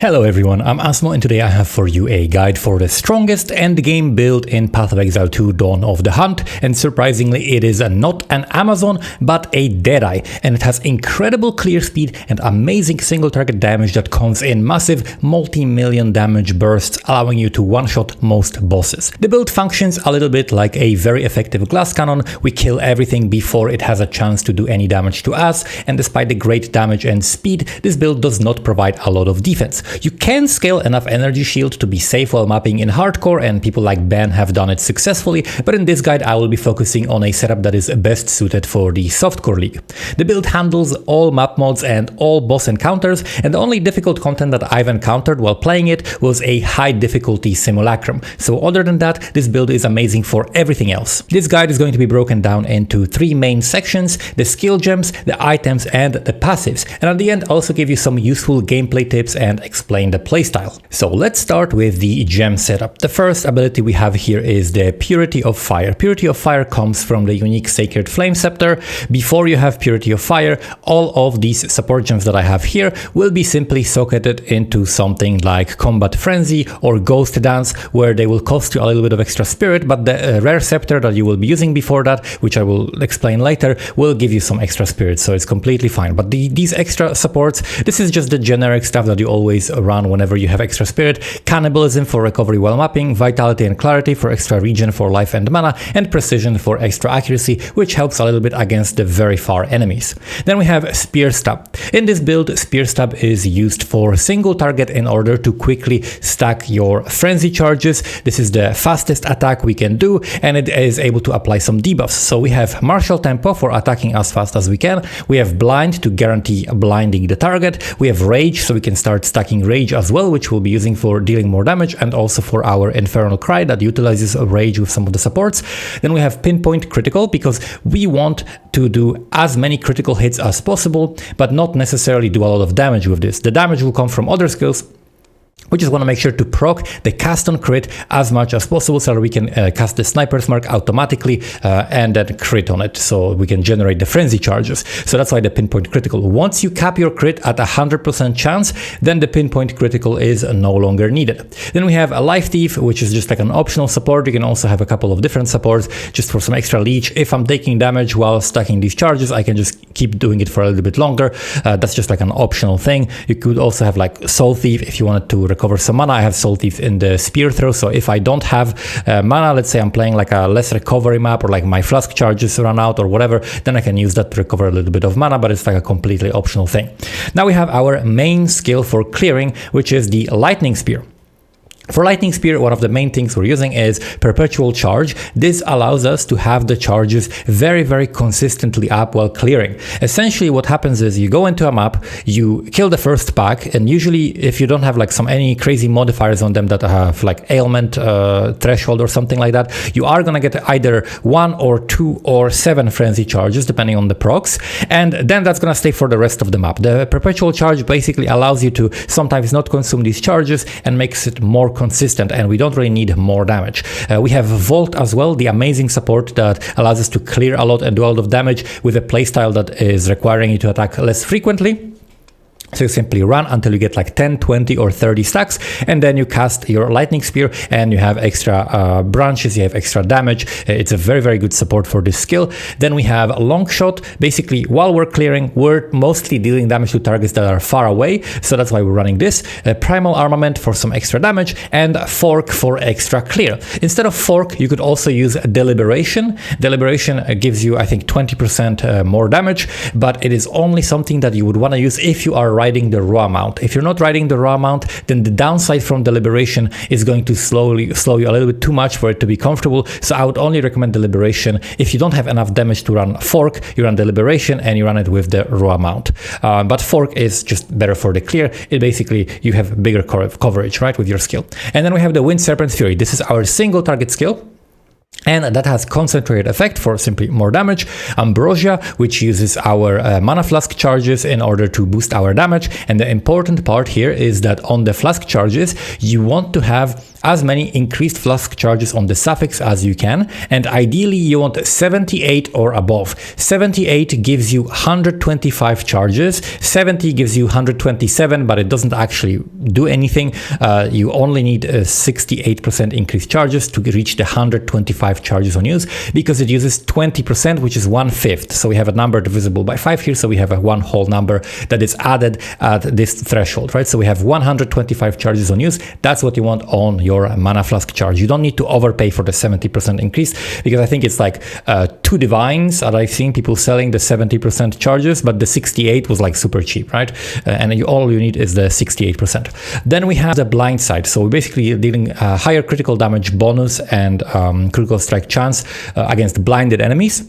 Hello everyone, I'm Asmo and today I have for you a guide for the strongest endgame build in Path of Exile 2 Dawn of the Hunt, and surprisingly it is not an Amazon but a Deadeye, and it has incredible clear speed and amazing single target damage that comes in massive multi-million damage bursts, allowing you to one-shot most bosses. The build functions a little bit like a very effective glass cannon. We kill everything before it has a chance to do any damage to us, and despite the great damage and speed, this build does not provide a lot of defense. You can scale enough energy shield to be safe while mapping in hardcore, and people like Ben have done it successfully, but in this guide I will be focusing on a setup that is best suited for the softcore league. The build handles all map modes and all boss encounters, and the only difficult content that I've encountered while playing it was a high difficulty simulacrum. So other than that, this build is amazing for everything else. This guide is going to be broken down into three main sections: the skill gems, the items, and the passives, and at the end I'll also give you some useful gameplay tips and explain the playstyle. So let's start with the gem setup. The first ability we have here is the Purity of Fire. Purity of Fire comes from the unique Sacred Flame Scepter. Before you have Purity of Fire, all of these support gems that I have here will be simply socketed into something like Combat Frenzy or Ghost Dance, where they will cost you a little bit of extra spirit, but the rare scepter that you will be using before that, which I will explain later, will give you some extra spirit, so it's completely fine. But these extra supports, this is just the generic stuff that you always run whenever you have extra spirit: Cannibalism for recovery while mapping, Vitality and Clarity for extra regen for life and mana, and Precision for extra accuracy, which helps a little bit against the very far enemies. Then we have Spear Stab. In this build, Spear Stab is used for single target in order to quickly stack your frenzy charges. This is the fastest attack we can do, and it is able to apply some debuffs. So we have Martial Tempo for attacking as fast as we can, we have Blind to guarantee blinding the target, we have Rage, so we can start stacking Rage as well, which we'll be using for dealing more damage, and also for our Infernal Cry that utilizes Rage with some of the supports. Then we have Pinpoint Critical, because we want to do as many critical hits as possible, but not necessarily do a lot of damage with this. The damage will come from other skills. We just want to make sure to proc the cast on crit as much as possible so that we can cast the Sniper's Mark automatically and then crit on it, so we can generate the frenzy charges. So that's why the Pinpoint Critical. Once you cap your crit at 100% chance, then the Pinpoint Critical is no longer needed. Then we have a Life Thief, which is just like an optional support. You can also have a couple of different supports just for some extra leech. If I'm taking damage while stacking these charges, I can just keep doing it for a little bit longer. That's just like an optional thing. You could also have like Soul Thief if you wanted to recover some mana. I have Soul Thief in the Spear Throw, so if I don't have mana, let's say I'm playing like a less recovery map, or like my flask charges run out or whatever, then I can use that to recover a little bit of mana, but it's like a completely optional thing. Now we have our main skill for clearing, which is the Lightning Spear. For Lightning Spear, one of the main things we're using is Perpetual Charge. This allows us to have the charges very consistently up while clearing. Essentially what happens is you go into a map, you kill the first pack, and usually if you don't have like any crazy modifiers on them that have like ailment threshold or something like that, you are gonna get either 1 or 2 or 7 frenzy charges depending on the procs, and then that's gonna stay for the rest of the map. The Perpetual Charge basically allows you to sometimes not consume these charges and makes it more consistent, and we don't really need more damage. We have Volt as well, the amazing support that allows us to clear a lot and do a lot of damage with a playstyle that is requiring you to attack less frequently. So you simply run until you get like 10, 20 or 30 stacks, and then you cast your Lightning Spear and you have extra branches, you have extra damage. It's a very good support for this skill. Then we have a Long Shot. Basically, while we're clearing, we're mostly dealing damage to targets that are far away, so that's why we're running this. Primal Armament for some extra damage, and Fork for extra clear. Instead of Fork, you could also use Deliberation. Deliberation gives you, I think, 20% more damage, but it is only something that you would want to use if you are riding the raw mount. If you're not riding the raw mount, then the downside from Deliberation is going to slow you a little bit too much for it to be comfortable. So I would only recommend Deliberation. If you don't have enough damage to run Fork, you run Deliberation and you run it with the raw mount. But Fork is just better for the clear. It basically, you have bigger coverage, right, with your skill. And then we have the Wind Serpent Fury. This is our single target skill. And that has concentrated effect for simply more damage. Ambrosia, which uses our mana flask charges in order to boost our damage. And the important part here is that on the flask charges, you want to have as many increased flask charges on the suffix as you can, and ideally you want 78 or above. 78 gives you 125 charges, 70 gives you 127, but it doesn't actually do anything. You only need 68% increased charges to reach the 125 charges on use, because it uses 20%, which is 1/5. So we have a number divisible by 5 here, so we have a one whole number that is added at this threshold, right? So we have 125 charges on use. That's what you want on your mana flask charge. You don't need to overpay for the 70% increase, because I think it's like 2 divines that I've seen people selling the 70% charges, but the 68 was like super cheap, right? And all you need is the 68%. Then we have the blind side. So we're basically dealing higher critical damage bonus and critical strike chance against blinded enemies.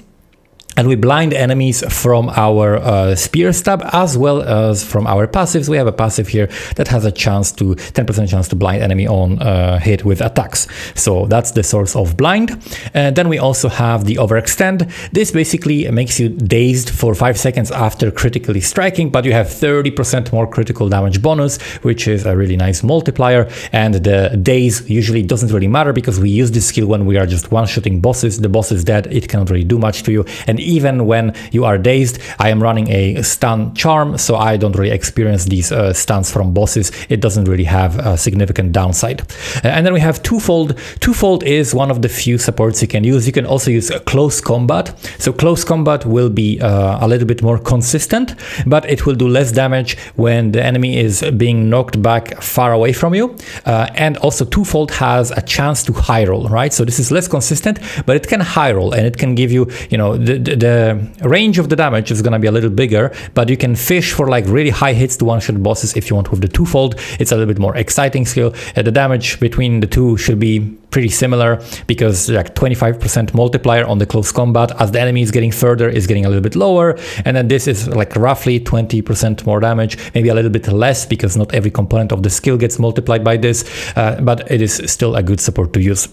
And we blind enemies from our spear stab as well as from our passives. We have a passive here that has a chance to 10% chance to blind enemy on hit with attacks. So that's the source of blind. And then we also have the overextend. This basically makes you dazed for 5 seconds after critically striking, but you have 30% more critical damage bonus, which is a really nice multiplier. And the daze usually doesn't really matter, because we use this skill when we are just one-shotting bosses. The boss is dead, it cannot really do much to you. And even when you are dazed, I am running a stun charm, so I don't really experience these stuns from bosses. It doesn't really have a significant downside. And then we have twofold. Twofold is one of the few supports you can use. You can also use close combat. So close combat will be a little bit more consistent, but it will do less damage when the enemy is being knocked back far away from you. And also twofold has a chance to high roll, right? So this is less consistent, but it can high roll, and it can give you, you know, the range of the damage is going to be a little bigger, but you can fish for like really high hits to one-shot bosses if you want with the twofold. It's a little bit more exciting skill. The damage between the two should be pretty similar, because like 25% multiplier on the close combat as the enemy is getting further is getting a little bit lower, and then this is like roughly 20% more damage, maybe a little bit less, because not every component of the skill gets multiplied by this, but it is still a good support to use.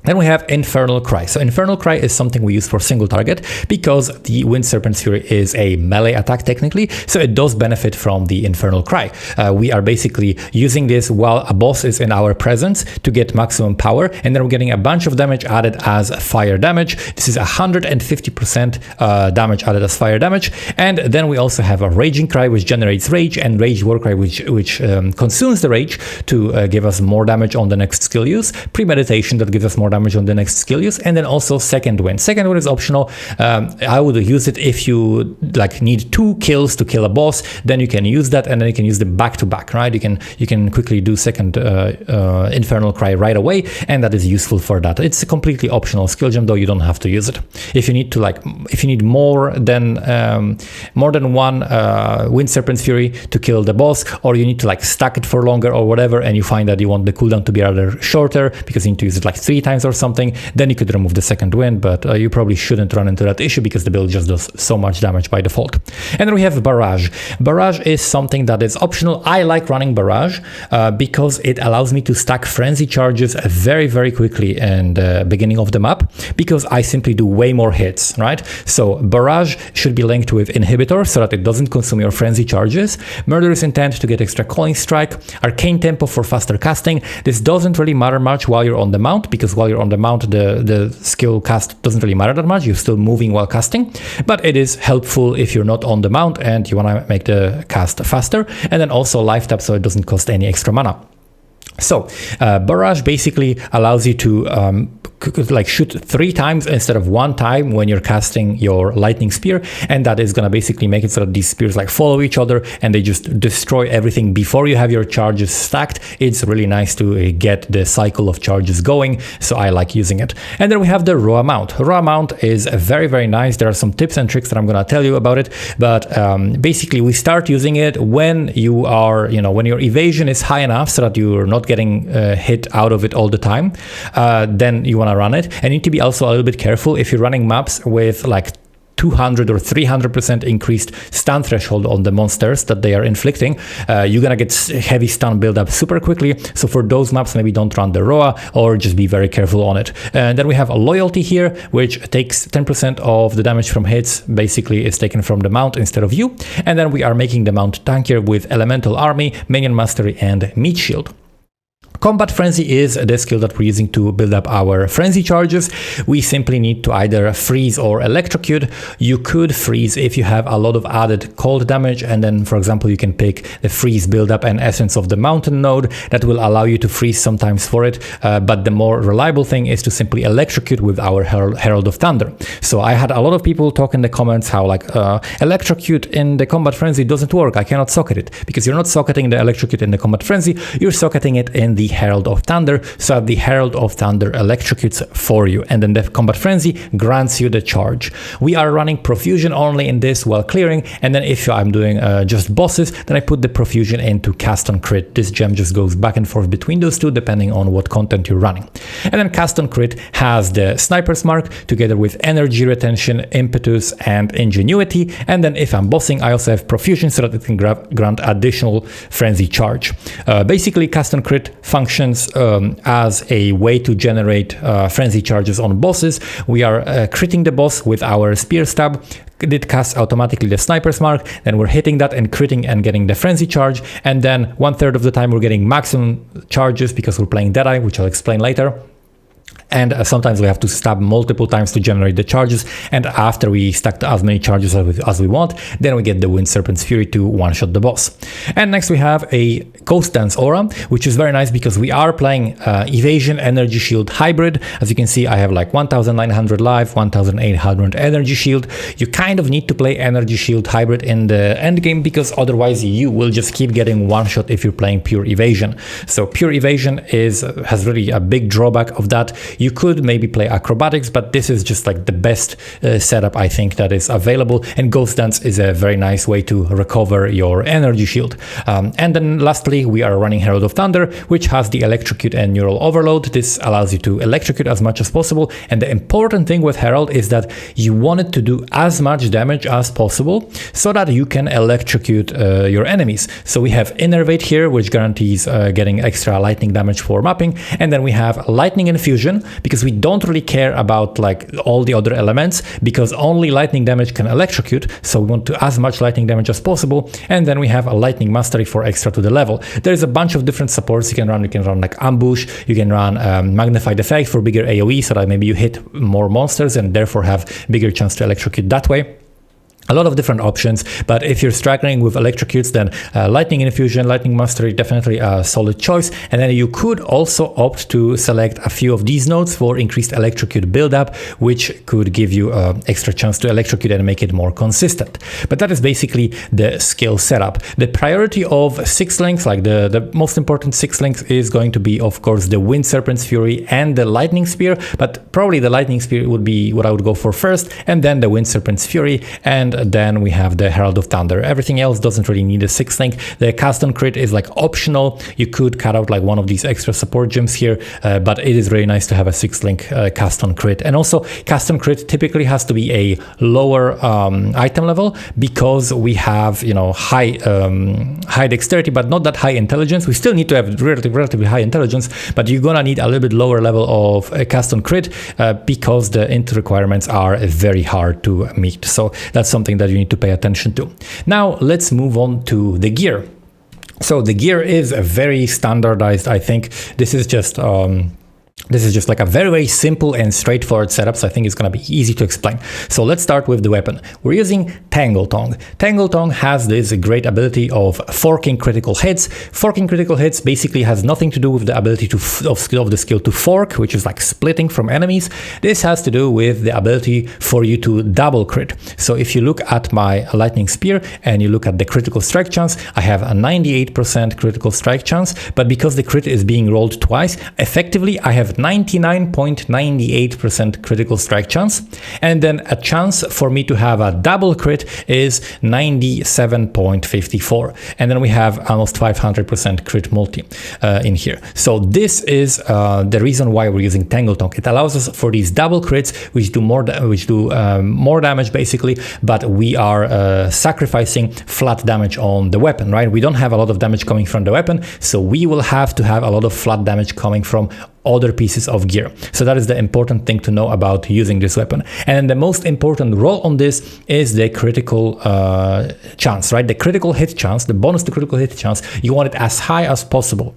Then we have Infernal Cry. So Infernal Cry is something we use for single target, because the Wind Serpent's Fury is a melee attack technically, so it does benefit from the Infernal Cry. We are basically using this while a boss is in our presence to get maximum power, and then we're getting a bunch of damage added as fire damage. This is 150% damage added as fire damage. And then we also have a Raging Cry, which generates rage, and Rage War Cry, which consumes the rage to give us more damage on the next skill use. Premeditation, that gives us more damage on the next skill use. And then also Second Wind. Second Wind is optional. I would use it if you like need 2 kills to kill a boss, then you can use that, and then you can use the back to back, right? You can quickly do second Infernal Cry right away, and that is useful for that. It's a completely optional skill gem, though you don't have to use it. If you need to if you need more than one Wind Serpent's Fury to kill the boss, or you need to like stack it for longer or whatever, and you find that you want the cooldown to be rather shorter because you need to use it like 3 times or something, then you could remove the Second Wind, but you probably shouldn't run into that issue because the build just does so much damage by default. And then we have Barrage. Barrage is something that is optional. I like running Barrage because it allows me to stack Frenzy charges very, very quickly in the beginning of the map, because I simply do way more hits, right? So Barrage should be linked with Inhibitor so that it doesn't consume your Frenzy charges, Murderous Intent to get extra Calling Strike, Arcane Tempo for faster casting. This doesn't really matter much while you're on the mount, because while you're on the mount, the skill cast doesn't really matter that much. You're still moving while casting, but it is helpful if you're not on the mount and you want to make the cast faster. And then also Life Tap, so it doesn't cost any extra mana. So Barrage basically allows you to like shoot 3 times instead of 1 time when you're casting your lightning spear, and that is gonna basically make it so that these spears like follow each other and they just destroy everything before you have your charges stacked. It's really nice to get the cycle of charges going, so I like using it. And then we have the Raw Mount. Raw Mount is very, very nice. There are some tips and tricks that I'm gonna tell you about it, but basically we start using it when you are, when your evasion is high enough so that you're not getting hit out of it all the time. Then you want to run it, and you need to be also a little bit careful if you're running maps with like 200 or 300% increased stun threshold on the monsters that they are inflicting, you're gonna get heavy stun build up super quickly. So for those maps, maybe don't run the Roa, or just be very careful on it. And then we have a loyalty here, which takes 10% of the damage from hits. Basically, it's taken from the mount instead of you. And then we are making the mount tankier with elemental army, minion mastery, and meat shield. Combat Frenzy is the skill that we're using to build up our frenzy charges. We simply need to either freeze or electrocute. You could freeze if you have a lot of added cold damage, and then, for example, you can pick the freeze buildup and essence of the mountain node that will allow you to freeze sometimes for it. But the more reliable thing is to simply electrocute with our Herald of Thunder. So I had a lot of people talk in the comments how like electrocute in the Combat Frenzy doesn't work. I cannot socket it, because you're not socketing the electrocute in the Combat Frenzy, you're socketing it in the Herald of Thunder, so that the Herald of Thunder electrocutes for you, and then the Combat Frenzy grants you the charge. We are running Profusion only in this while clearing, and then if I'm doing just bosses, then I put the Profusion into Cast on Crit. This gem just goes back and forth between those two depending on what content you're running. And then Cast on Crit has the Sniper's Mark together with Energy Retention, Impetus, and Ingenuity, and then if I'm bossing, I also have Profusion so that it can grant additional Frenzy charge. Basically, Cast on Crit functions as a way to generate frenzy charges on bosses. We are critting the boss with our spear stab. It casts automatically the Sniper's Mark, then we're hitting that and critting and getting the frenzy charge, and then 1/3 of the time we're getting maximum charges because we're playing Deadeye, which I'll explain later. And sometimes we have to stab multiple times to generate the charges, and after we stack as many charges as we want, then we get the Wind Serpent's Fury to one-shot the boss. And next we have a Ghost Dance aura, which is very nice because we are playing Evasion Energy Shield Hybrid. As you can see, I have like 1900 life, 1800 Energy Shield. You kind of need to play Energy Shield Hybrid in the end game, because otherwise you will just keep getting one-shot if you're playing pure Evasion. So pure Evasion has really a big drawback of that. You could maybe play Acrobatics, but this is just like the best setup I think that is available, and Ghost Dance is a very nice way to recover your energy shield. And then lastly, we are running Herald of Thunder, which has the Electrocute and Neural Overload. This allows you to electrocute as much as possible, and the important thing with Herald is that you want it to do as much damage as possible so that you can electrocute your enemies. So we have Innervate here, which guarantees getting extra lightning damage for mapping, and then we have Lightning Infusion, because we don't really care about like all the other elements, because only lightning damage can electrocute, so we want to as much lightning damage as possible. And then we have a Lightning Mastery for extra to the level. There's a bunch of different supports you can run. You can run like Ambush, you can run Magnified Effect for bigger AoE, so that maybe you hit more monsters and therefore have bigger chance to electrocute that way. A lot of different options, but if you're struggling with electrocutes, then Lightning Infusion, Lightning Mastery, definitely a solid choice. And then you could also opt to select a few of these nodes for increased electrocute buildup, which could give you extra chance to electrocute and make it more consistent. But that is basically the skill setup. The priority of 6 links, like the most important 6 links, is going to be, of course, the Wind Serpent's Fury and the Lightning Spear, but probably the Lightning Spear would be what I would go for first, and then the Wind Serpent's Fury, and then we have the Herald of Thunder. Everything else doesn't really need a 6 link. The Cast on Crit is like optional. You could cut out like one of these extra support gems here, but it is really nice to have a 6 link Cast on Crit. And also Cast on Crit typically has to be a lower item level, because we have, you know, high dexterity but not that high intelligence. We still need to have relatively high intelligence, but you're gonna need a little bit lower level of Cast on Crit because the int requirements are very hard to meet. So that's something that you need to pay attention to. Now let's move on to the gear. So the gear is very standardized. I think this is just like a very, very simple and straightforward setup, so I think it's going to be easy to explain. So let's start with the weapon. We're using Tangle Tongue. Tangle Tongue has this great ability of forking critical hits. Forking critical hits basically has nothing to do with the ability of the skill to fork, which is like splitting from enemies. This has to do with the ability for you to double crit. So if you look at my Lightning Spear and you look at the critical strike chance, I have a 98% critical strike chance, but because the crit is being rolled twice, effectively I have have 99.98% critical strike chance, and then a chance for me to have a double crit is 97.54, and then we have almost 500% crit multi in here. So this is the reason why we're using Tangle Tongue. It allows us for these double crits, which do more damage basically, but we are sacrificing flat damage on the weapon, right? We don't have a lot of damage coming from the weapon, so we will have to have a lot of flat damage coming from other pieces of gear. So that is the important thing to know about using this weapon. And the most important role on this is the critical chance, right? The critical hit chance, the bonus to critical hit chance, you want it as high as possible.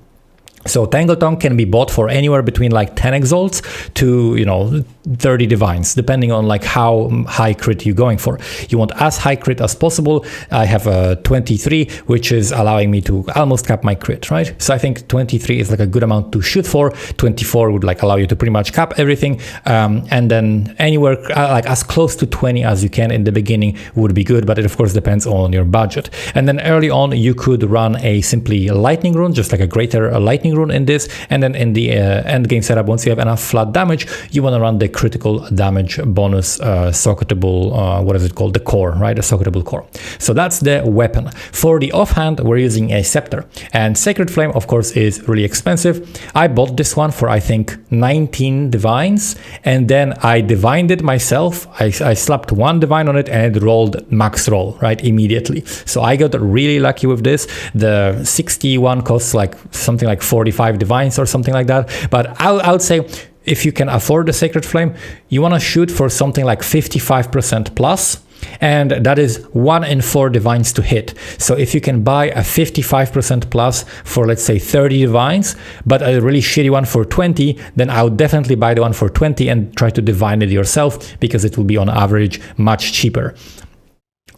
So Tangle Tongue can be bought for anywhere between like 10 exalts to, 30 divines, depending on like how high crit you're going for. You want as high crit as possible. I have a 23, which is allowing me to almost cap my crit, right? So I think 23 is like a good amount to shoot for. 24 would like allow you to pretty much cap everything. And then anywhere like as close to 20 as you can in the beginning would be good, but it of course depends on your budget. And then early on, you could run a simply lightning rune, just like a greater lightning rune in this. And then in the end game setup, once you have enough flat damage, you want to run the critical damage bonus socketable, what is it called? The core, right? A socketable core. So that's the weapon. For the offhand, we're using a scepter, and Sacred Flame, of course, is really expensive. I bought this one for, I think, 19 divines, and then I divined it myself. I slapped one divine on it and it rolled max roll, right? Immediately. So I got really lucky with this. The 61 costs like something like 45 divines or something like that. But I would say, if you can afford the Sacred Flame, you want to shoot for something like 55% plus, and that is 1 in 4 divines to hit. So if you can buy a 55% plus for, let's say, 30 divines, but a really shitty one for 20, then I would definitely buy the one for 20 and try to divine it yourself, because it will be on average much cheaper.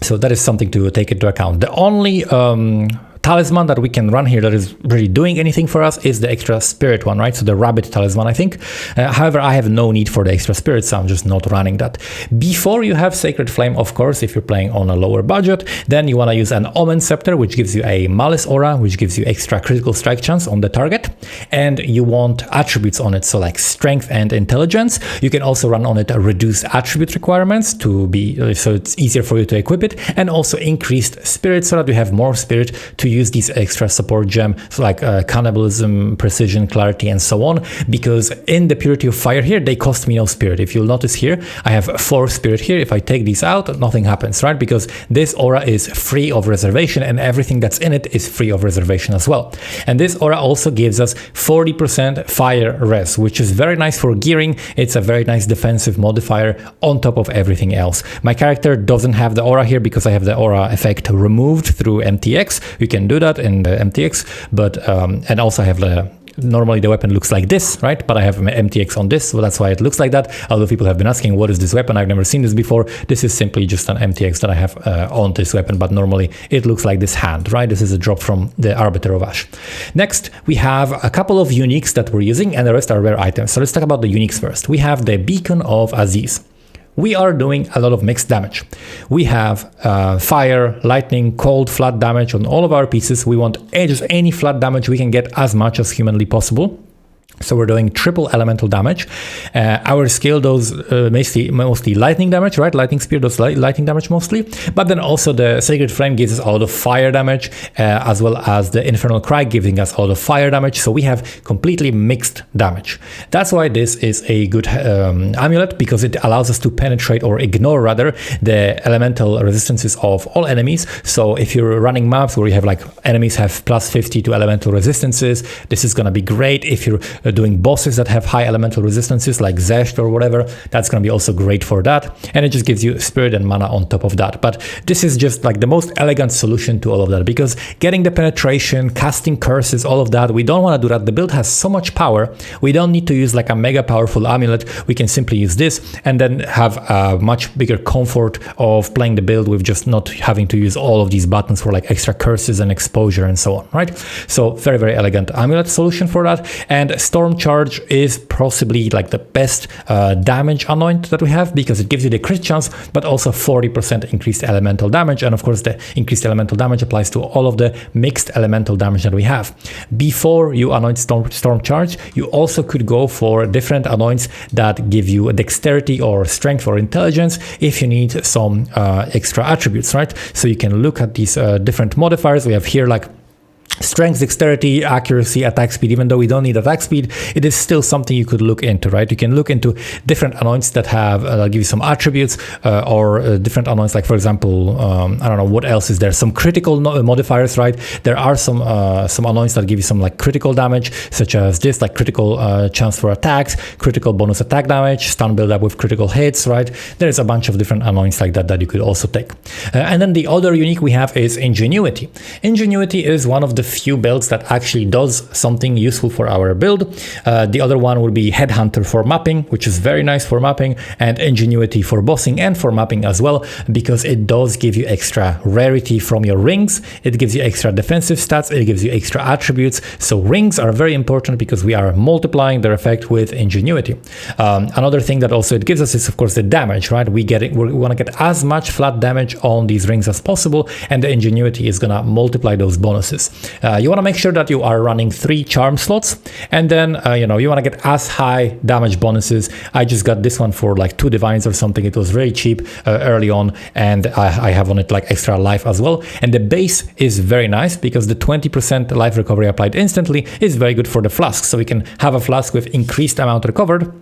So that is something to take into account. The only talisman that we can run here that is really doing anything for us is the extra spirit one, right? So the rabbit talisman, I think. However, I have no need for the extra spirit, so I'm just not running that. Before you have Sacred Flame, of course, if you're playing on a lower budget, then you want to use an Omen Scepter, which gives you a Malice aura, which gives you extra critical strike chance on the target, and you want attributes on it, so like strength and intelligence. You can also run on it a reduced attribute requirements to be, so it's easier for you to equip it, and also increased spirit, so that you have more spirit to use these extra support gems like cannibalism, precision, clarity, and so on, because in the Purity of Fire here, they cost me no spirit. If you'll notice here, I have 4 spirit here. If I take these out, nothing happens, right? Because this aura is free of reservation, and everything that's in it is free of reservation as well. And this aura also gives us 40% fire res, which is very nice for gearing. It's a very nice defensive modifier on top of everything else. My character doesn't have the aura here because I have the aura effect removed through MTX. You can do that in the MTX, but and also I have normally the weapon looks like this, right? But I have MTX on this, so that's why it looks like that. Although people have been asking, what is this weapon? I've never seen this before. This is simply just an MTX that I have on this weapon, but normally it looks like this hand, right? This is a drop from the Arbiter of Ash. Next, we have a couple of uniques that we're using, and the rest are rare items. So let's talk about the uniques first. We have the Beacon of Aziz. We are doing a lot of mixed damage. We have fire, lightning, cold, flat damage on all of our pieces. We want just any flat damage we can get, as much as humanly possible. So we're doing triple elemental damage. Our skill does mostly lightning damage, right? Lightning Spear does lightning damage mostly. But then also the Sacred Flame gives us a lot of fire damage, as well as the Infernal Cry giving us a lot of fire damage. So we have completely mixed damage. That's why this is a good amulet, because it allows us to penetrate, or ignore rather, the elemental resistances of all enemies. So if you're running maps where you have like enemies have plus 50 to elemental resistances, this is going to be great. If you're doing bosses that have high elemental resistances like Zesht or whatever, that's going to be also great for that. And it just gives you spirit and mana on top of that. But this is just like the most elegant solution to all of that, because getting the penetration, casting curses, all of that, we don't want to do that. The build has so much power. We don't need to use like a mega powerful amulet. We can simply use this and then have a much bigger comfort of playing the build with just not having to use all of these buttons for like extra curses and exposure and so on, right? So very, very elegant amulet solution for that. And Storm Charge is possibly like the best damage anoint that we have, because it gives you the crit chance, but also 40% increased elemental damage. And of course, the increased elemental damage applies to all of the mixed elemental damage that we have. Before you anoint Storm Charge, you also could go for different anoints that give you a dexterity or strength or intelligence if you need some extra attributes, right? So you can look at these different modifiers. We have here like strength, dexterity, accuracy, attack speed. Even though we don't need attack speed, it is still something you could look into, right? You can look into different anoints that have give you some attributes, or different anoints, like for example, I don't know what else is there. Some critical modifiers, right? There are some anoints that give you some like critical damage, such as this, like critical chance for attacks, critical bonus attack damage, stun build up with critical hits, right? There's a bunch of different anoints like that that you could also take. And then the other unique we have is Ingenuity. Ingenuity is one of the few builds that actually does something useful for our build. The other one would be Headhunter for mapping, which is very nice for mapping, and Ingenuity for bossing and for mapping as well, because it does give you extra rarity from your rings. It gives you extra defensive stats. It gives you extra attributes. So rings are very important because we are multiplying their effect with Ingenuity. Another thing that also it gives us is, of course, the damage, right? We want to get as much flat damage on these rings as possible, and the Ingenuity is going to multiply those bonuses. You want to make sure that you are running 3 charm slots, and then you want to get as high damage bonuses. I just got this one for like 2 divines or something. It was very cheap early on, and I have on it like extra life as well. And the base is very nice because the 20% life recovery applied instantly is very good for the flask. So we can have a flask with increased amount recovered,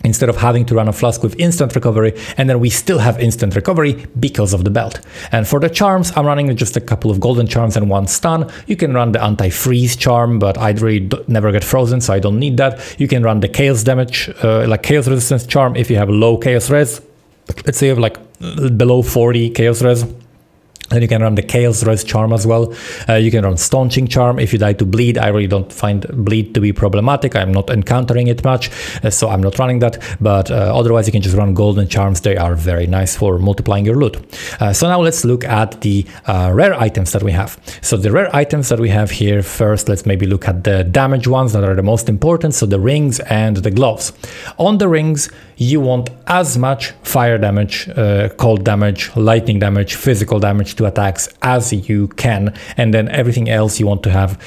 instead of having to run a flask with instant recovery, and then we still have instant recovery because of the belt. And for the charms, I'm running just a couple of golden charms and 1 stun. You can run the anti-freeze charm, but I really never get frozen, so I don't need that. You can run the chaos damage, like chaos resistance charm if you have low chaos res. Let's say you have like below 40 chaos res. Then you can run the Chaos Res charm as well. You can run Staunching charm if you die to bleed. I really don't find bleed to be problematic. I'm not encountering it much, so I'm not running that. But otherwise, you can just run golden charms. They are very nice for multiplying your loot. So now let's look at the rare items that we have. So the rare items that we have here, first, let's maybe look at the damage ones that are the most important. So the rings and the gloves. On the rings, you want as much fire damage, cold damage, lightning damage, physical damage to attacks as you can, and then everything else you want to have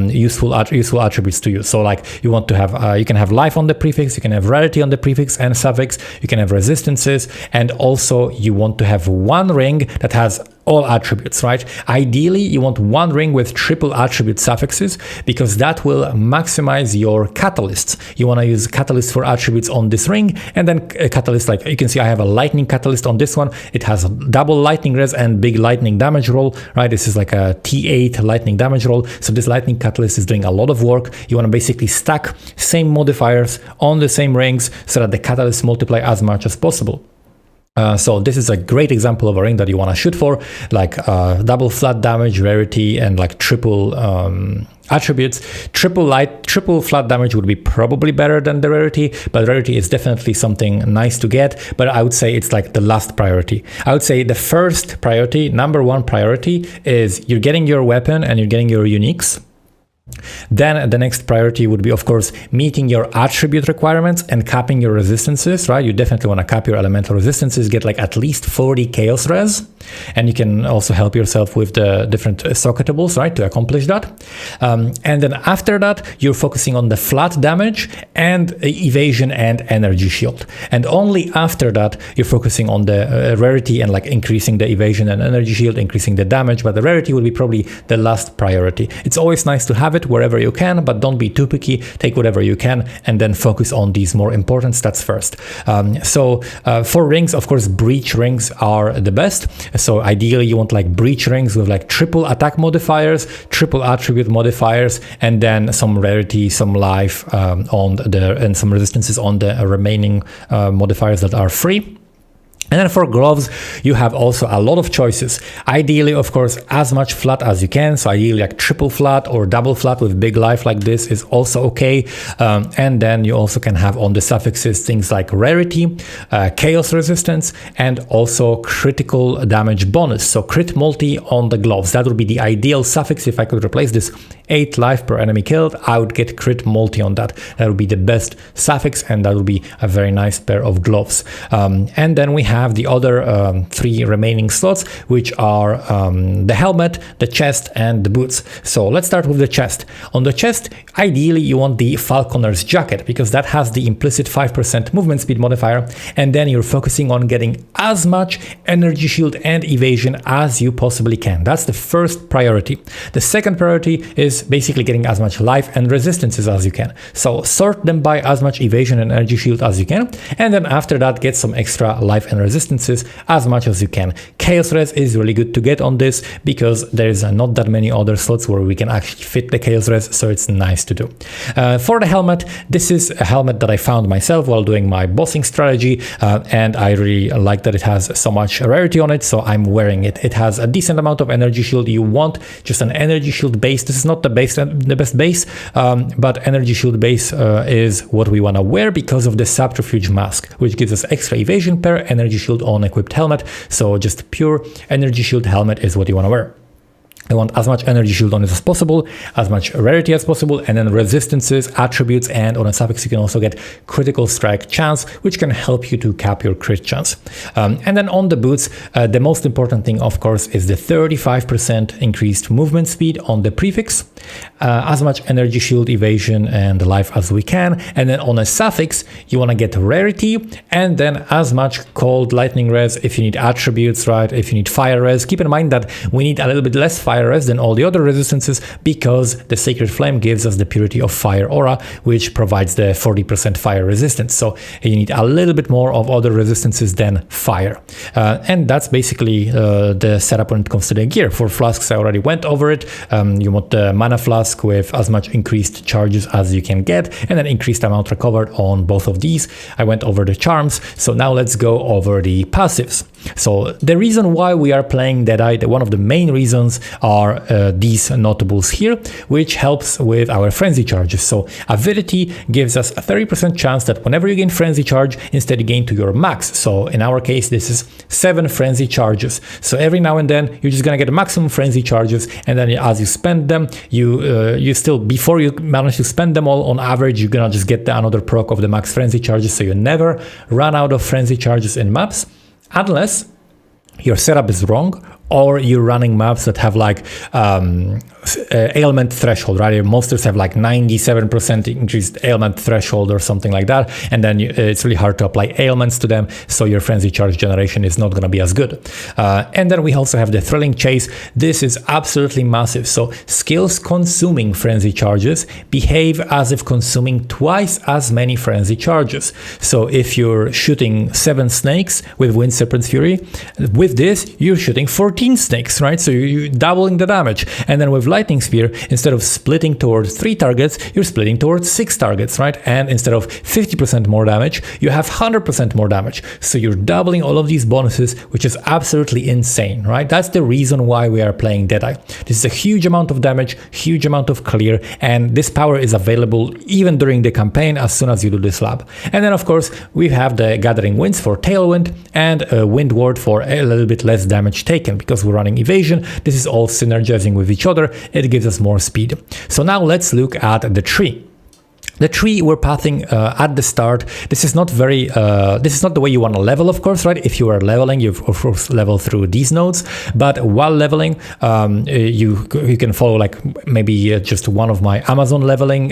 useful attributes to you. So like you want to have you can have life on the prefix, you can have rarity on the prefix and suffix, you can have resistances, and also you want to have 1 ring that has all attributes, right? Ideally, you want 1 ring with triple attribute suffixes, because that will maximize your catalysts. You want to use catalyst for attributes on this ring, and then a catalyst, like you can see I have a lightning catalyst on this one. It has double lightning res and big lightning damage roll, right? This is like a T8 lightning damage roll. So this lightning catalyst is doing a lot of work. You want to basically stack same modifiers on the same rings so that the catalysts multiply as much as possible. So this is a great example of a ring that you want to shoot for, like double flat damage, rarity, and like triple attributes. Triple flat damage would be probably better than the rarity, but rarity is definitely something nice to get, but I would say it's like the last priority. I would say the first priority, number 1 priority, is you're getting your weapon and you're getting your uniques. Then the next priority would be, of course, meeting your attribute requirements and capping your resistances, right? You definitely want to cap your elemental resistances, get like at least 40 chaos res, and you can also help yourself with the different socketables, right, to accomplish that. And then after that, you're focusing on the flat damage and evasion and energy shield. And only after that, you're focusing on the rarity and like increasing the evasion and energy shield, increasing the damage, but the rarity will be probably the last priority. It's always nice to have it wherever you can, but don't be too picky. Take whatever you can and then focus on these more important stats first. For rings, of course, breach rings are the best. So ideally you want like breach rings with like triple attack modifiers, triple attribute modifiers, and then some rarity, some life and some resistances on the remaining modifiers that are free. And then for gloves, you have also a lot of choices. Ideally, of course, as much flat as you can. So ideally like triple flat or double flat with big life like this is also okay. And then you also can have on the suffixes things like rarity, chaos resistance, and also critical damage bonus. So crit multi on the gloves. That would be the ideal suffix. If I could replace this 8 life per enemy killed, I would get crit multi on that. That would be the best suffix, and that would be a very nice pair of gloves. And then we have the other 3 remaining slots, which are the helmet, the chest, and the boots. So let's start with the chest. On the chest, ideally you want the Falconer's jacket, because that has the implicit 5% movement speed modifier, and then you're focusing on getting as much energy shield and evasion as you possibly can. That's the first priority. The second priority is basically getting as much life and resistances as you can. So sort them by as much evasion and energy shield as you can, and then after that get some extra life and resistances as much as you can. Chaos res is really good to get on this because there's not that many other slots where we can actually fit the chaos res, so it's nice to do. For the helmet, this is a helmet that I found myself while doing my bossing strategy, and I really like that it has so much rarity on it, so I'm wearing it. It has a decent amount of energy shield. You want just an energy shield base. This is not the best base, but energy shield base is what we want to wear because of the subterfuge mask, which gives us extra evasion per energy shield on equipped helmet. So just pure energy shield helmet is what you want to wear. I want as much energy shield on it as possible, as much rarity as possible, and then resistances, attributes, and on a suffix you can also get critical strike chance, which can help you to cap your crit chance. And then on the boots, the most important thing, of course, is the 35% increased movement speed on the prefix, as much energy shield, evasion, and life as we can. And then on a suffix, you want to get rarity, and then as much cold lightning res if you need attributes, right? If you need fire res. Keep in mind that we need a little bit less fire res than all the other resistances because the Sacred Flame gives us the Purity of Fire aura, which provides the 40% fire resistance. So you need a little bit more of other resistances than fire. And that's basically the setup when it comes to the gear. For flasks, I already went over it. You want the mana flask with as much increased charges as you can get, and then increased amount recovered on both of these. I went over the charms. So now let's go over the passives. So the reason why we are playing Deadeye, one of the main reasons are these notables here, which helps with our frenzy charges. So Avidity gives us a 30% chance that whenever you gain frenzy charge, instead you gain to your max. So in our case, this is 7 frenzy charges. So every now and then you're just gonna get maximum frenzy charges, and then as you spend them, you still, before you manage to spend them all, on average, you're gonna just get another proc of the max frenzy charges. So you never run out of frenzy charges in maps, unless your setup is wrong or you're running maps that have like ailment threshold, right? Monsters have like 97% increased ailment threshold or something like that, and then it's really hard to apply ailments to them, so your frenzy charge generation is not going to be as good. And then we also have the Thrilling Chase. This is absolutely massive. So skills consuming frenzy charges behave as if consuming twice as many frenzy charges. So if you're shooting 7 snakes with Wind Serpent's Fury, with this you're shooting 14 snakes, right? So you're doubling the damage. And then with Lightning Spear, instead of splitting towards 3 targets, you're splitting towards 6 targets, right? And instead of 50% more damage, you have 100% more damage. So you're doubling all of these bonuses, which is absolutely insane, right? That's the reason why we are playing Deadeye. This is a huge amount of damage, huge amount of clear, and this power is available even during the campaign as soon as you do this lab. And then of course, we have the Gathering Winds for Tailwind and Wind Ward for a little bit less damage taken, because we're running evasion. This is all synergizing with each other. It gives us more speed. So now let's look at the tree. The tree we're pathing at the start. This is not the way you want to level, of course, right? If you are leveling, you of course level through these nodes, but while leveling, you can follow like maybe just one of my Amazon leveling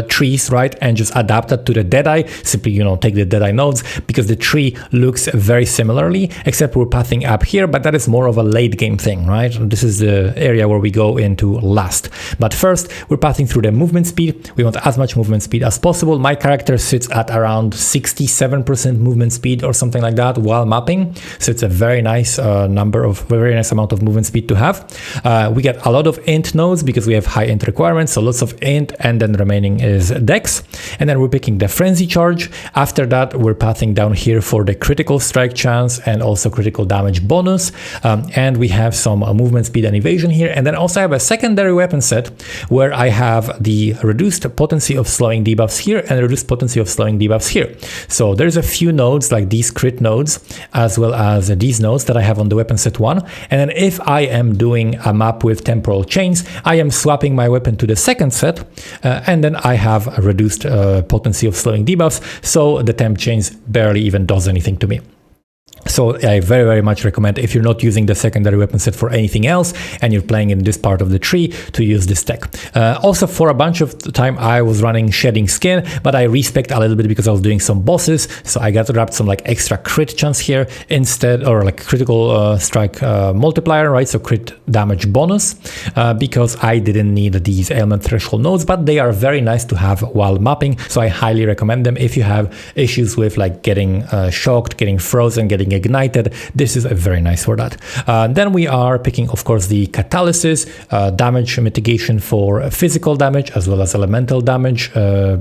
trees, right? And just adapt that to the Deadeye. Simply, take the Deadeye nodes, because the tree looks very similarly, except we're pathing up here, but that is more of a late game thing, right? This is the area where we go into last. But first, we're pathing through the movement speed. We want as much movement speed as possible. My character sits at around 67% movement speed or something like that while mapping, so it's a very nice very nice amount of movement speed to have. We get a lot of int nodes because we have high int requirements, so lots of int, and then remaining is dex. And then we're picking the frenzy charge. After that, we're pathing down here for the critical strike chance and also critical damage bonus, and we have some movement speed and evasion here. And then also I have a secondary weapon set where I have the reduced potency of slowing debuffs here and reduced potency of slowing debuffs here. So there's a few nodes like these crit nodes as well as these nodes that I have on the weapon set 1. And then if I am doing a map with temporal chains, I am swapping my weapon to the second set, and then I have a reduced potency of slowing debuffs, so the temp chains barely even does anything to me. So I very, very much recommend, if you're not using the secondary weapon set for anything else and you're playing in this part of the tree, to use this tech. Also, for a bunch of the time I was running Shedding Skin, but I respect a little bit because I was doing some bosses, so I got wrapped some like extra crit chance here instead, or like critical strike multiplier, right? So crit damage bonus, because I didn't need these ailment threshold nodes, but they are very nice to have while mapping, so I highly recommend them if you have issues with like getting shocked, getting frozen, getting ignited. This is very nice for that. Then we are picking, of course, the catalysis, damage mitigation for physical damage as well as elemental damage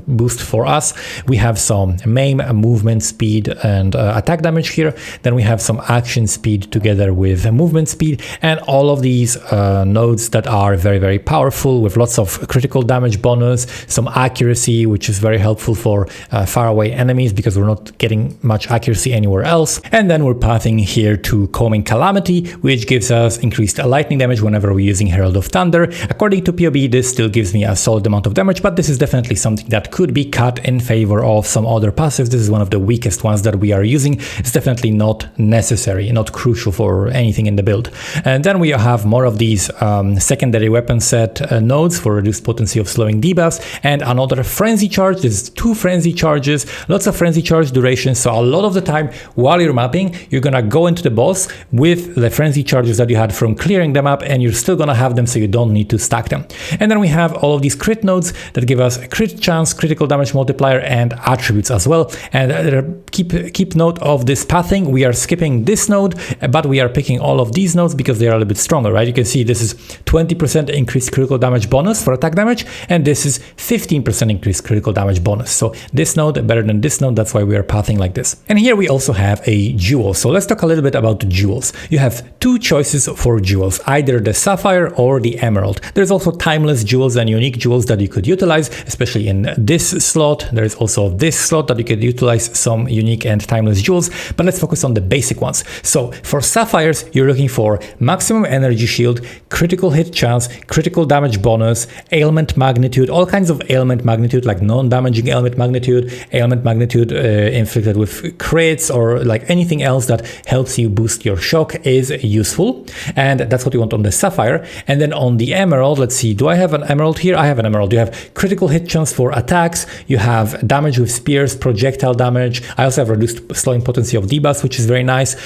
boost for us. We have some maim, movement speed, and attack damage here. Then we have some action speed together with movement speed, and all of these nodes that are very, very powerful with lots of critical damage bonus, some accuracy, which is very helpful for far away enemies because we're not getting much accuracy anywhere else. And then we're pathing here to Combing Calamity, which gives us increased lightning damage whenever we're using Herald of Thunder. According to PoE, this still gives me a solid amount of damage, but this is definitely something that could be cut in favor of some other passives. This is one of the weakest ones that we are using. It's definitely not necessary, not crucial for anything in the build. And then we have more of these secondary weapon set nodes for reduced potency of slowing debuffs, and another frenzy charge. There's 2 frenzy charges, lots of frenzy charge duration, so a lot of the time while you're mapping, you're gonna go into the boss with the frenzy charges that you had from clearing the map, and you're still gonna have them, so you don't need to stack them. And then we have all of these crit nodes that give us a crit chance, critical damage multiplier, and attributes as well. And keep note of this pathing. We are skipping this node, but we are picking all of these nodes because they are a little bit stronger, right? You can see this is 20% increased critical damage bonus for attack damage, and this is 15% increased critical damage bonus. So this node better than this node, that's why we are pathing like this. And here we also have a jewel. So let's talk a little bit about the jewels. You have 2 choices for jewels, either the sapphire or the emerald. There's also timeless jewels and unique jewels that you could utilize, especially in this slot. There's also this slot that you could utilize some unique and timeless jewels, but let's focus on the basic ones. So for sapphires, you're looking for maximum energy shield, critical hit chance, critical damage bonus, ailment magnitude, all kinds of ailment magnitude, like non-damaging ailment magnitude inflicted with crits, or like anything else that helps you boost your shock is useful, and that's what you want on the sapphire. And then on the emerald, let's see, do I have an emerald here? I have an emerald. You have critical hit chance for attacks, you have damage with spears, projectile damage. I also have reduced slowing potency of debuffs, which is very nice.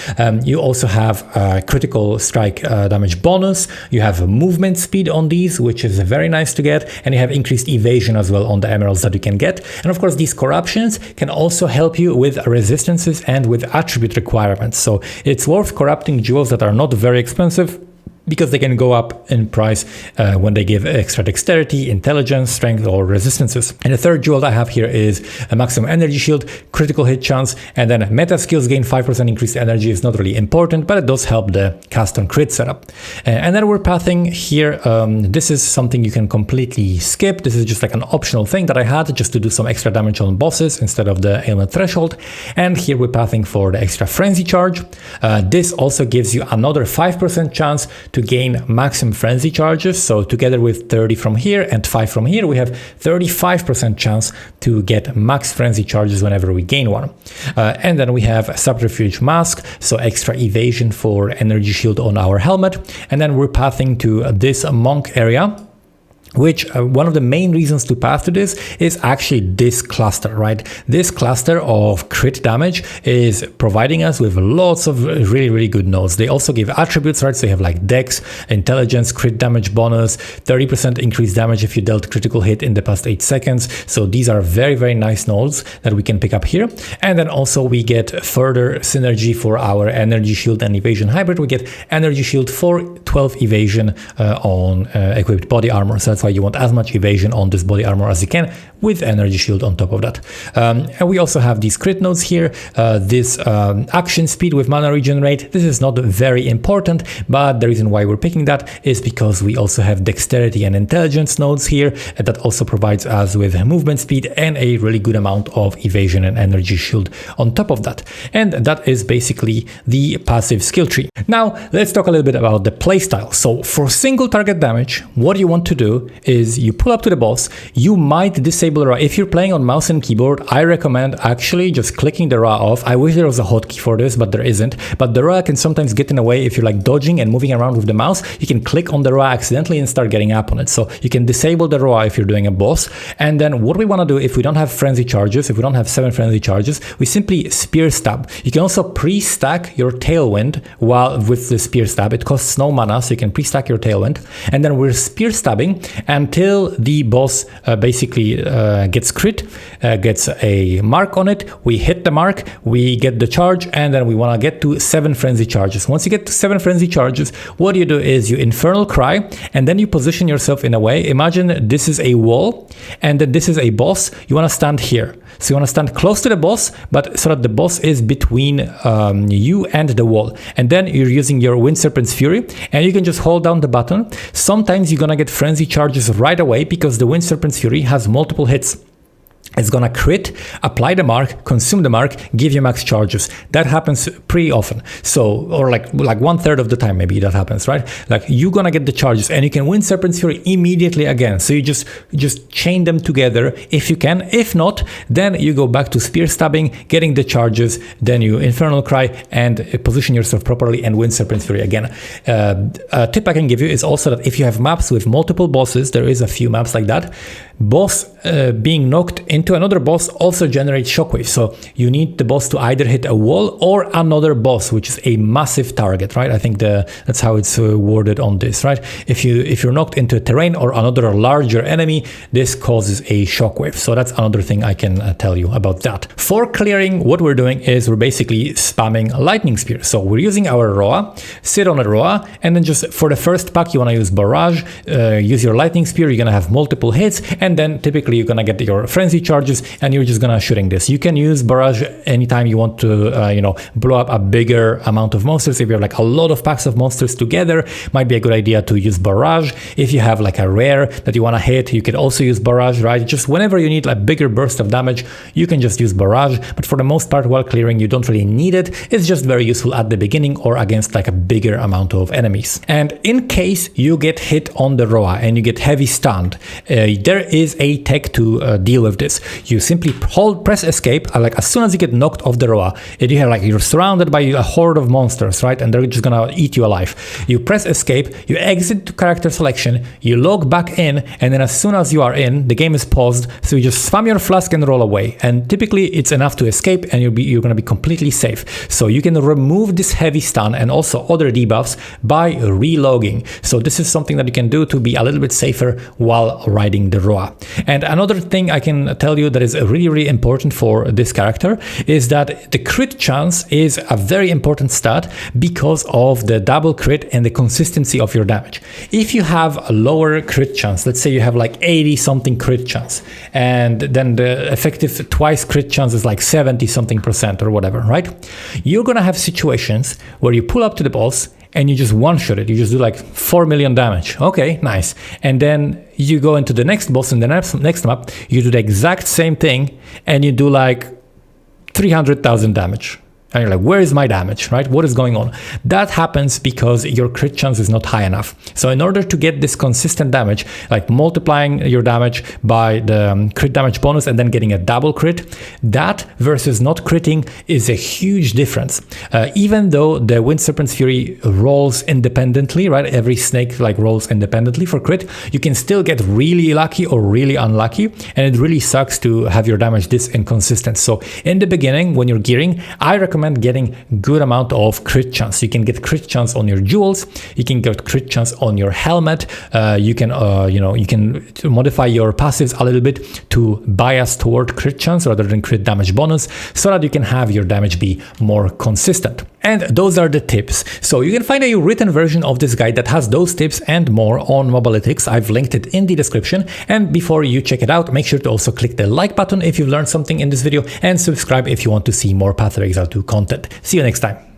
You also have critical strike damage bonus, you have movement speed on these, which is very nice to get, and you have increased evasion as well on the emeralds that you can get. And of course, these corruptions can also help you with resistances and with attribute requirements. So it's worth corrupting jewels that are not very expensive, because they can go up in price when they give extra dexterity, intelligence, strength, or resistances. And the third jewel I have here is a maximum energy shield, critical hit chance, and then meta skills gain 5% increased energy. Is not really important, but it does help the cast on crit setup. And then we're pathing here. This is something you can completely skip. This is just like an optional thing that I had just to do some extra damage on bosses instead of the ailment threshold. And here we're pathing for the extra frenzy charge. This also gives you another 5% chance to gain maximum frenzy charges. So together with 30 from here and 5 from here, we have 35% chance to get max frenzy charges whenever we gain one. And then we have a subterfuge mask, so extra evasion for energy shield on our helmet. And then we're pathing to this monk area, which one of the main reasons to path to this is actually this cluster, right? This cluster of crit damage is providing us with lots of really, really good nodes. They also give attributes, right? So you have like Dex, Intelligence, crit damage bonus, 30% increased damage if you dealt critical hit in the past 8 seconds. So these are very, very nice nodes that we can pick up here. And then also we get further synergy for our energy shield and evasion hybrid. We get energy shield for 12 evasion on equipped body armor. So that's why you want as much evasion on this body armor as you can with energy shield on top of that. And we also have these crit nodes here, this action speed with mana regenerate. This is not very important, but the reason why we're picking that is because we also have dexterity and intelligence nodes here that also provides us with movement speed and a really good amount of evasion and energy shield on top of that. And that is basically the passive skill tree. Now let's talk a little bit about the playstyle. So for single target damage, what you want to do is you pull up to the boss. You might disable RA. If you're playing on mouse and keyboard, I recommend actually just clicking the RA off. I wish there was a hotkey for this, but there isn't. But the RA can sometimes get in the way if you're like dodging and moving around with the mouse. You can click on the RA accidentally and start getting up on it. So you can disable the RA if you're doing a boss. And then what we want to do if we don't have frenzy charges, if we don't have 7 frenzy charges, we simply spear stab. You can also pre-stack your tailwind while with the spear stab. It costs no mana, so you can pre-stack your tailwind. And then we're spear stabbing until the boss basically gets crit, gets a mark on it. We hit the mark, we get the charge, and then we want to get to 7 frenzy charges. Once you get to 7 frenzy charges, what you do is you infernal cry, and then you position yourself in a way. Imagine this is a wall, and then this is a boss. You want to stand here. So you want to stand close to the boss, but so that the boss is between you and the wall. And then you're using your Wind Serpent's Fury, and you can just hold down the button. Sometimes you're gonna get frenzy charges right away because the Wind Serpent's Fury has multiple hits. It's gonna crit, apply the mark, consume the mark, give you max charges. That happens pretty often. So, or like 1/3 of the time, maybe that happens, right? Like you're gonna get the charges, and you can win Serpent's Fury immediately again. So you just chain them together if you can. If not, then you go back to spear stabbing, getting the charges, then you infernal cry and position yourself properly and win Serpent's Fury again. A tip I can give you is also that if you have maps with multiple bosses, there is a few maps like that. Boss being knocked into another boss also generates shockwaves. So you need the boss to either hit a wall or another boss, which is a massive target, right? I think that's how it's worded on this, right? If you're knocked into a terrain or another larger enemy, this causes a shockwave. So that's another thing I can tell you about that. For clearing, what we're doing is we're basically spamming lightning spear. So we're using our Roa, sit on a Roa, and then just for the first pack, you want to use barrage, use your lightning spear. You're gonna have multiple hits, and then typically you're gonna get your frenzy charges, and you're just gonna shooting this. You can use barrage anytime you want to, blow up a bigger amount of monsters. If you have like a lot of packs of monsters together, might be a good idea to use barrage. If you have like a rare that you wanna hit, you can also use barrage, right? Just whenever you need a bigger burst of damage, you can just use barrage. But for the most part, while clearing, you don't really need it. It's just very useful at the beginning or against like a bigger amount of enemies. And in case you get hit on the Roa and you get heavy stunned, there is a tech to deal with this. You simply press escape, like as soon as you get knocked off the Roa, and you're surrounded by a horde of monsters, right? And they're just gonna eat you alive. You press escape, you exit to character selection, you log back in, and then as soon as you are in, the game is paused, so you just spam your flask and roll away. And typically it's enough to escape, and you're gonna be completely safe. So you can remove this heavy stun and also other debuffs by relogging. So this is something that you can do to be a little bit safer while riding the Roa. And another thing I can tell you that is really, really important for this character is that the crit chance is a very important stat because of the double crit and the consistency of your damage. If you have a lower crit chance, let's say you have like 80 something crit chance, and then the effective twice crit chance is like 70 something % or whatever, right? You're gonna have situations where you pull up to the boss and you just one-shot it. You just do like 4 million damage. Okay, nice. And then you go into the next boss in the next map, you do the exact same thing, and you do like 300,000 damage. And you're like, where is my damage, right? What is going on? That happens because your crit chance is not high enough. So in order to get this consistent damage, like multiplying your damage by the crit damage bonus and then getting a double crit, that versus not critting is a huge difference. Even though the Wind Serpent's Fury rolls independently, right? Every snake like rolls independently for crit, you can still get really lucky or really unlucky. And it really sucks to have your damage this inconsistent. So in the beginning, when you're gearing, I recommend getting good amount of crit chance. You can get crit chance on your jewels, you can get crit chance on your helmet, you can modify your passives a little bit to bias toward crit chance rather than crit damage bonus, so that you can have your damage be more consistent. And those are the tips. So you can find a written version of this guide that has those tips and more on Mobalytics. I've linked it in the description. And before you check it out, make sure to also click the like button if you've learned something in this video and subscribe if you want to see more Path of Exile 2 content. See you next time.